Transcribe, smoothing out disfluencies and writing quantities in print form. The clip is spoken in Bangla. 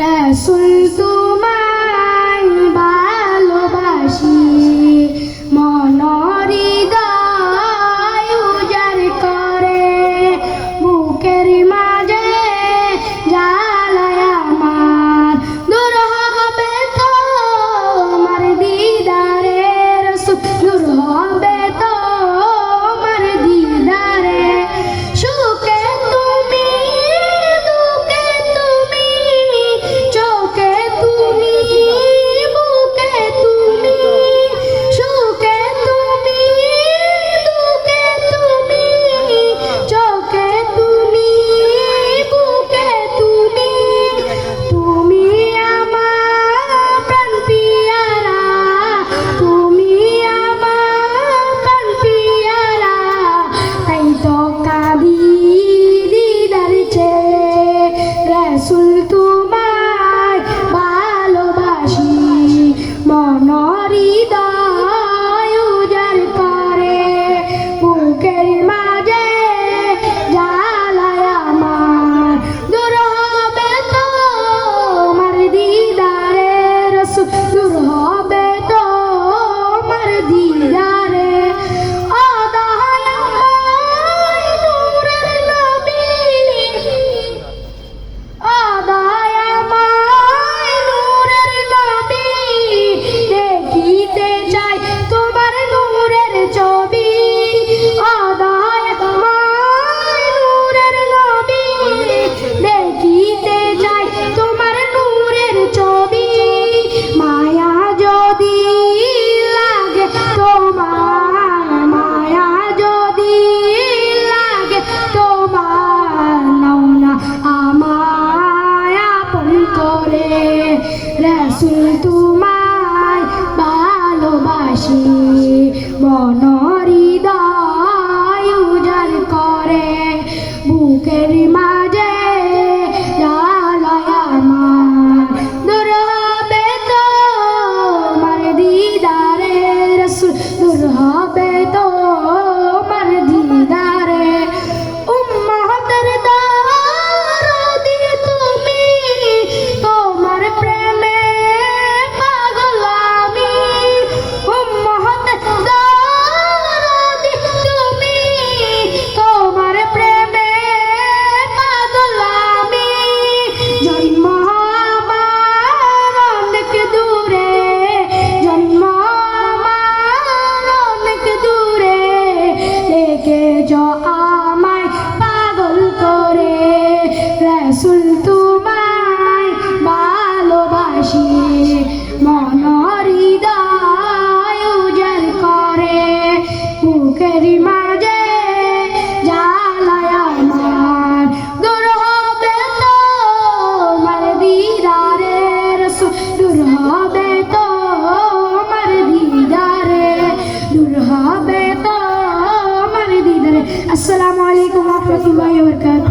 রাসূল তোমায় ভালোবাসি, মন হৃদয় উজাড় করে, বুকের মাঝে জ্বালায় আমার, দূর হবে তোমার দিদারে রাসূল, দূর হবে তোমার দিদারে, সুখে তুমি দুঃখে তুমি, চোখে তুমি বুকে তুমি, সুখে তুমি দুঃখে তুমি, চোখে তুমি বুকে তুমি, তুমি আমার প্রাণ পিয়ারা, তুমি আমার প্রাণ পিয়ারা, তাই তো কাঁদি দিদার চেয়ে, রাসূল তোমায় ভালোবাসি, মন হৃদয় উজাড় করে, বুকের মাঝে জ্বালায় আমার, দূর হবে তোমার দিদারে রাসূল, দূর হবে তোমার দিদারে, ও দয়াময় নূরের নবী, ও দয়াময় নূরের নবী, দেখিতে চাই তোমার নূরের ছবি, ও দয়াময় নূরের নবী, দেখিতে চাই তোমার নূরের ছবি, মায়া যদি লাগে তোমার, মায়া যদি লাগে তোমার, নাও না আমায় আপন করে, রাসূল তোমায় ভালোবাসি, মন হৃদয় উজাড় করে, বুকের মাঝে জ্বালায় আমার, দূর হবে তোমার দিদারে রাসূল, দূর হবে তোমার দিদারে, উম্মতের দরদি তুমি, তোমার প্রেমে পাগল আমি, উম্মতের দরদি তুমি, তোমার প্রেমে পাগল আমি, জন্ম আমার অনেক দূরে, জন্ম আমার অনেক দূরে, দেখেছ আমায় পাগল করে, রাসূল তোমায় ভালোবাসি, মন হৃদয় উজাড় করে, বুকের মাঝে জ্বালায় আমার, দূর হবে তোমার দিদারে রাসূল, দূর হবে তোমার দিদারে, দূর হবে তোমার দিদারে। আসসালামু আলাইকুম ওয়া রাহমাতুল্লাহি ওয়া বারাকাতুহু।